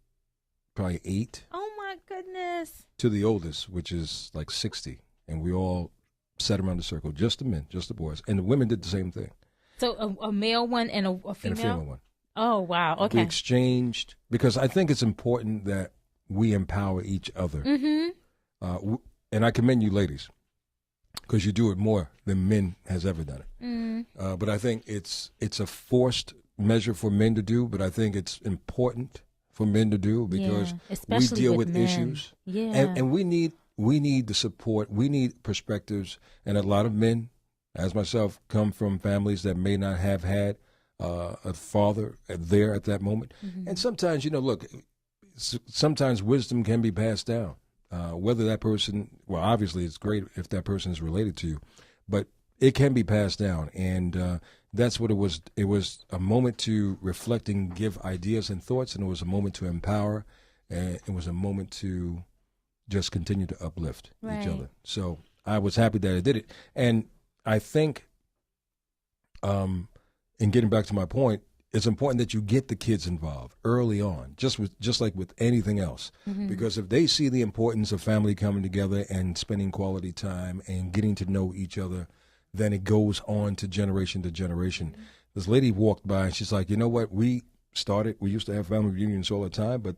probably 8. Oh my goodness. To the oldest, which is like 60, and we all sat around the circle, just the men, just the boys, and the women did the same thing. So a male one and a female? And a female one. Oh, wow. Okay. We exchanged, because I think it's important that we empower each other. And I commend you ladies, because you do it more than men has ever done it. But I think it's a forced measure for men to do, but I think it's important for men to do, because we deal with issues. Yeah. And we need the support. We need perspectives. And a lot of men, as myself, come from families that may not have had a father there at that moment. And sometimes, look, sometimes wisdom can be passed down. Whether that person, well, obviously it's great if that person is related to you, but it can be passed down. And that's what it was. It was a moment to reflect and give ideas and thoughts, and it was a moment to empower, and it was a moment to just continue to uplift each other. So I was happy that I did it. And I think, in getting back to my point, it's important that you get the kids involved early on, just like with anything else. Because if they see the importance of family coming together and spending quality time and getting to know each other, then it goes on to generation. This lady walked by and she's like, you know what, we used to have family reunions all the time, but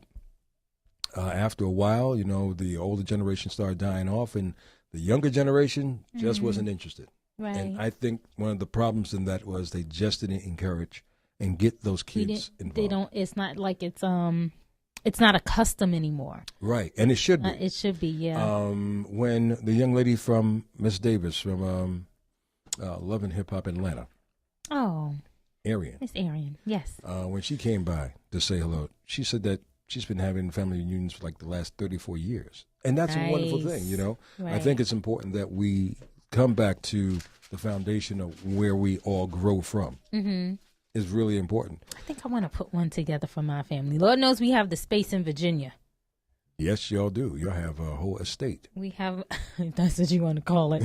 after a while, the older generation started dying off and the younger generation just wasn't interested. Right. And I think one of the problems in that was they just didn't encourage and get those kids involved. They don't. It's not like it's not a custom anymore. Right, and it should be. It should be, yeah. When the young lady from Miss Davis from Love and Hip Hop Atlanta. Oh. Arian. Miss Arian, yes. When she came by to say hello, she said that she's been having family reunions for like the last 34 years. And that's a wonderful thing, Right. I think it's important that we come back to the foundation of where we all grow from. Is really important. I think I want to put one together for my family. Lord knows we have the space in Virginia. Yes, y'all do. Y'all have a whole estate. We have, if that's what you want to call it.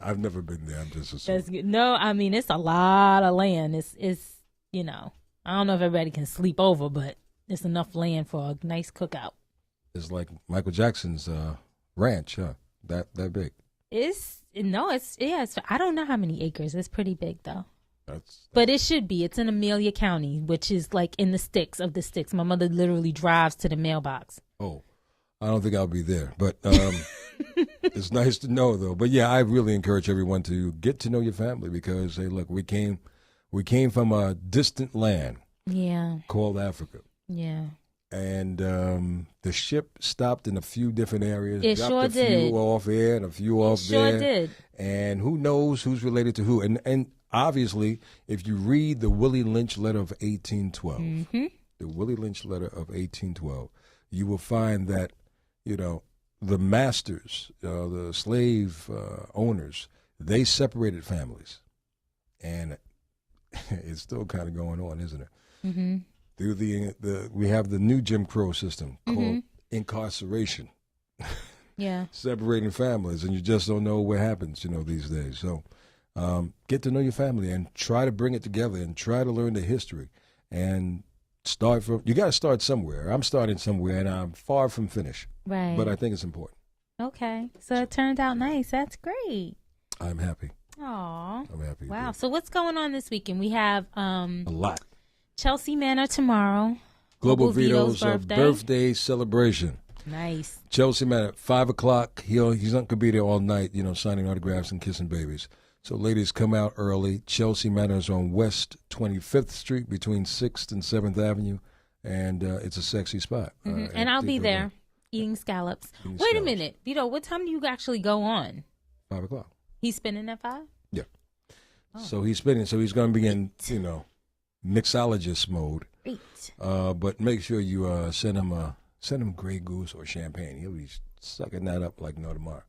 I've never been there. I'm just assuming. That's good. No, I mean, it's a lot of land. It's I don't know if everybody can sleep over, but it's enough land for a nice cookout. It's like Michael Jackson's ranch, huh? That big. I don't know how many acres. It's pretty big, though. But it should be. It's in Amelia County, which is like in the sticks of the sticks. My mother literally drives to the mailbox. Oh, I don't think I'll be there. But it's nice to know, though. But, yeah, I really encourage everyone to get to know your family because, hey, look, we came from a distant land called Africa. Yeah. And the ship stopped in a few different areas. It dropped sure a few did. off here and a few off there. Sure did. And who knows who's related to who. And obviously, if you read the Willie Lynch letter of 1812, the Willie Lynch letter of 1812, you will find that, the masters, the slave owners, they separated families. And it's still kind of going on, isn't it? Through we have the new Jim Crow system called incarceration. Yeah. Separating families, and you just don't know what happens, these days. So get to know your family and try to bring it together and try to learn the history and you got to start somewhere. I'm starting somewhere, and I'm far from finished. Right. But I think it's important. Okay. So it turned out nice. That's great. I'm happy. Aw. I'm happy. Wow. So what's going on this weekend? We have a lot. Chelsea Manor tomorrow. Global Vito's birthday celebration. Nice. Chelsea Manor, 5 o'clock. He's not going to be there all night, signing autographs and kissing babies. So ladies, come out early. Chelsea Manor is on West 25th Street between 6th and 7th Avenue, and it's a sexy spot. And I'll be there eating scallops. Wait a minute. Vito, what time do you actually go on? 5 o'clock. He's spinning at 5? Yeah. Oh. So he's spinning. So he's going to be in, mixologist mode. Great. But make sure you send him a Send him Grey Goose or champagne. He'll be sucking that up like no tomorrow.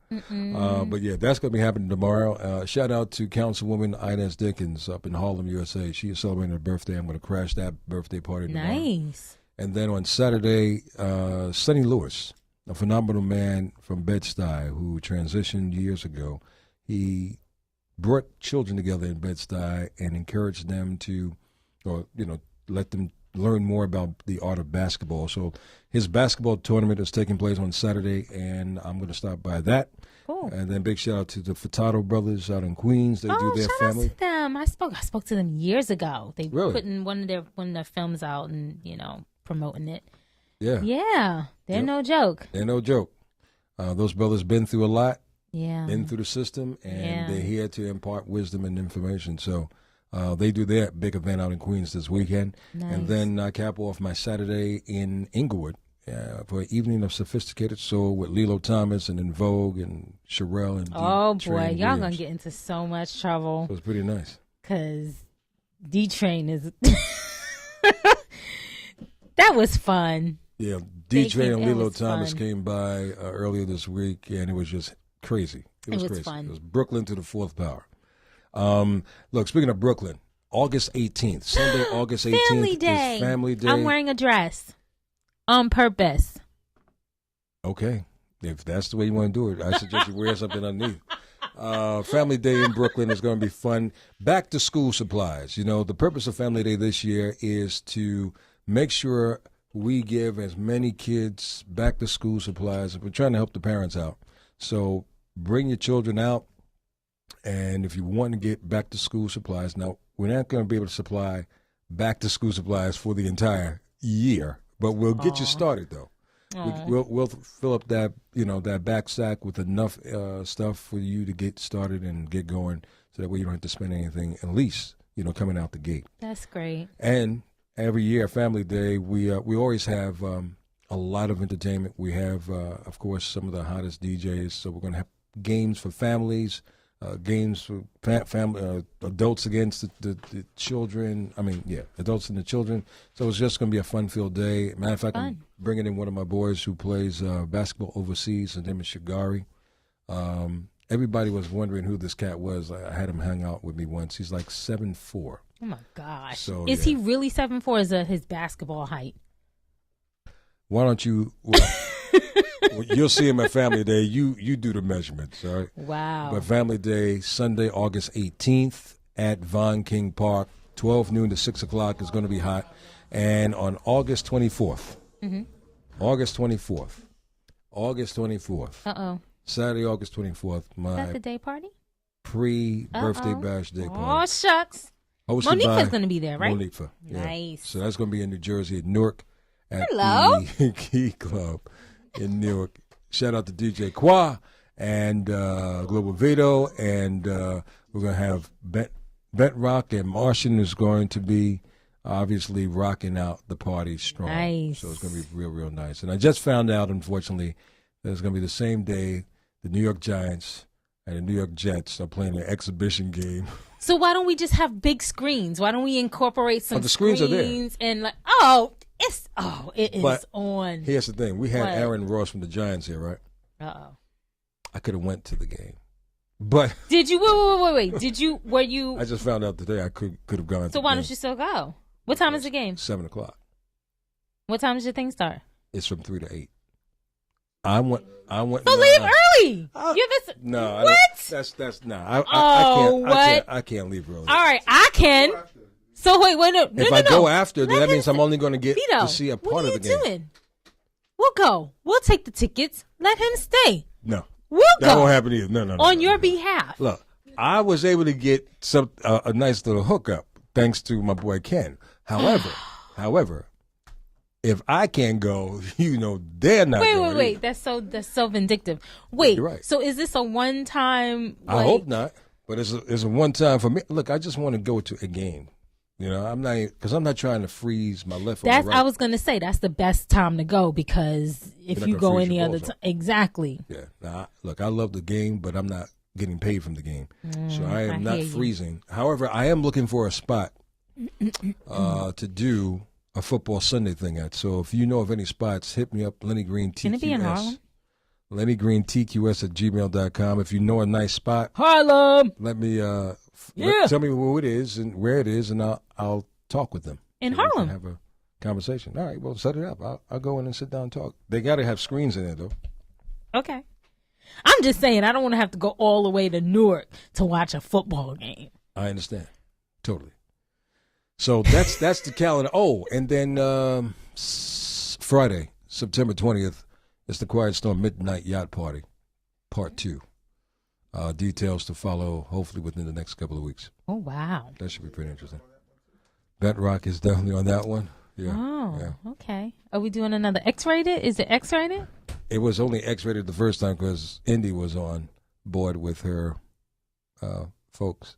But yeah, that's going to be happening tomorrow. Shout out to Councilwoman Inez Dickens up in Harlem, USA. She is celebrating her birthday. I'm going to crash that birthday party tomorrow. Nice. And then on Saturday, Sonny Lewis, a phenomenal man from Bed-Stuy who transitioned years ago. He brought children together in Bed-Stuy and encouraged them to, or let them learn more about the art of basketball. So his basketball tournament is taking place on Saturday, and I'm going to stop by that. Cool. And then big shout out to the Furtado brothers out in Queens. They do their shout family. out to them. I spoke to them years ago. They Really? putting one of their films out and promoting it. Yeah. Yeah, they're Yep. no joke. They're no joke. Those brothers been through a lot, Yeah. been through the system, and Yeah. they're here to impart wisdom and information. So they do their big event out in Queens this weekend. Nice. And then I cap off my Saturday in Inglewood for an evening of sophisticated soul with Lilo Thomas and In Vogue and Sherelle and Oh boy, D-Train y'all gonna Williams. get into so much trouble So it's pretty nice. because D-Train is. That was fun. Yeah, They D-Train and came- it Lilo was Thomas fun. came by earlier this week, and it was just crazy. It was crazy. fun. It was Brooklyn to the fourth power. Look, speaking of Brooklyn, August 18th, Sunday, August 18th Family Day. is Family Day. I'm wearing a dress on purpose. Okay, if that's the way you want to do it, I suggest you wear something underneath. Family Day in Brooklyn is going to be fun. Back to school supplies. The purpose of Family Day this year is to make sure we give as many kids back to school supplies. We're trying to help the parents out. So bring your children out. And if you want to get back to school supplies, now we're not going to be able to supply back to school supplies for the entire year, but we'll get you started though. We'll fill up that that back sack with enough stuff for you to get started and get going, so that way you don't have to spend anything, at least coming out the gate. That's great. And every year, Family Day, we always have a lot of entertainment. We have, of course, some of the hottest DJs. So we're going to have games for families, games for family, adults against the children. Adults and the children. So it's just going to be a fun-filled day. Matter of fact, I'm bringing in one of my boys who plays basketball overseas. His name is Shigari. Everybody was wondering who this cat was. I had him hang out with me once. He's like 7'4". Oh my gosh. So, is yeah. he really 7'4"? Is that his basketball height? Why don't you? You'll see him at Family Day. You do the measurements, all right? Wow. But Family Day, Sunday, August 18th at Von King Park, 12 noon to 6 o'clock is going to be hot. And on August 24th, August 24th, Uh-oh. Saturday, August 24th, Is that my the day party? pre-birthday Uh-oh. bash day Oh, party. shucks. Hosted Monifa's by going to be there, right? Monifa, yeah. Nice. So that's going to be in New Jersey at Newark at Hello. the Key Club in Newark. Shout out to DJ Qua and Global Vito, and we're going to have Bent Rock, and Martian is going to be obviously rocking out the party strong. Nice. So it's going to be real, real nice. And I just found out, unfortunately, that it's going to be the same day the New York Giants and the New York Jets are playing an exhibition game. So why don't we just have big screens? Why don't we incorporate some the screens are there. and it is But on. Here's the thing. We had What? Aaron Ross from the Giants here, right? Uh-oh. I could have went to the game. But Did you wait. Did you were you I just found out today I could have gone to So the why game. don't you still go? What time is the game? 7 o'clock. What time does your thing start? It's from 3 to 8. I went. So leave early. You're this No, I what? don't, that's no. I Oh, can't. what? I can't leave early. All right, I can. So wait, no. If I go after, then Let that him means I'm only going to get Vito, to see a part what of are the you game. doing? We'll go. We'll take the tickets. Let him stay. No, We'll that go won't happen either. No. on your no. behalf. Look, I was able to get a nice little hookup thanks to my boy Ken. However, if I can't go, they're not going. Wait. That's so vindictive. Wait. You're right. So is this a one time? I hope not, but it's a one time for me. Look, I just want to go to a game. I'm not trying to freeze my left. That's or my right. I was gonna say that's the best time to go because if You're not you gonna go freeze any your other balls time, off. exactly. Yeah. Now, look, I love the game, but I'm not getting paid from the game, so I am I not hear you. freezing. However, I am looking for a spot to do a football Sunday thing at. So if you know of any spots, hit me up, Lenny Green TQS. Can it be in Harlem? Lenny Green TQS at gmail.com. If you know a nice spot, Harlem. let me Yeah. tell me who it is and where it is, and I'll talk with them. In So we can Harlem. have a conversation. All right, well, set it up. I'll go in and sit down and talk. They got to have screens in there, though. Okay. I'm just saying, I don't want to have to go all the way to Newark to watch a football game. I understand. Totally. So that's the calendar. Oh, and then Friday, September 20th, it's the Quiet Storm Midnight Yacht Party, Part 2. Details to follow, hopefully within the next couple of weeks. Oh, wow. That should be pretty interesting. Bent Rock is definitely on that one. Yeah. Oh, yeah. okay. Are we doing another X-rated? Is it X-rated? It was only X-rated the first time because Indy was on board with her folks.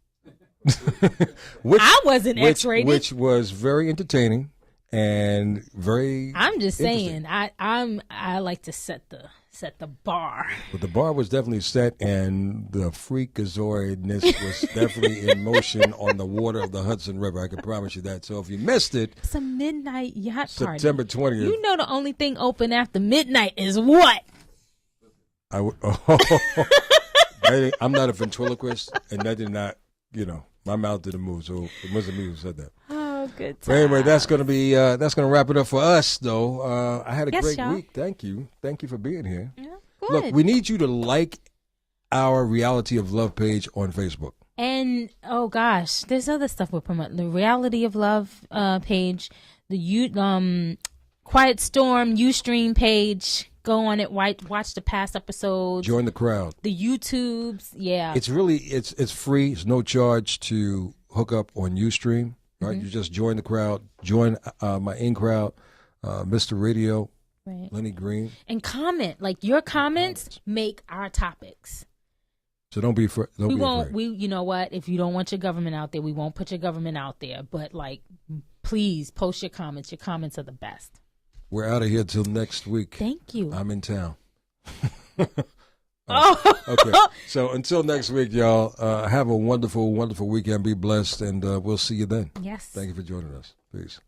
I wasn't X-rated. Which was very entertaining and very I'm just saying, I like to set the bar. But the bar was definitely set, and the freakazoidness was definitely in motion on the water of the Hudson River. I can promise you that. So if you missed it, It's a midnight yacht party. September 20th. You know the only thing open after midnight is what? I'm not a ventriloquist, and that did not, my mouth didn't move, so it wasn't me who said that. Oh, good But time. anyway, that's gonna wrap it up for us, though. I had a Yes, great y'all. week. Thank you for being here. Yeah, good. Look, we need you to like our Reality of Love page on Facebook. And oh gosh, there's other stuff we're promoting. The Reality of Love page, the Quiet Storm Ustream page. Go on it, watch the past episodes. Join the crowd. The YouTubes, yeah. It's really it's free. It's no charge to hook up on Ustream. Right, You just join the crowd. Join my in crowd, Mr. Radio, Right. Lenny Green. And comment, like your comments make our topics. So don't be afraid. We won't. You know what? If you don't want your government out there, we won't put your government out there. But please post your comments. Your comments are the best. We're out of here till next week. Thank you. I'm in town. Oh. Okay. So until next week, y'all, have a wonderful, wonderful weekend. Be blessed, and we'll see you then. Yes. Thank you for joining us. Peace.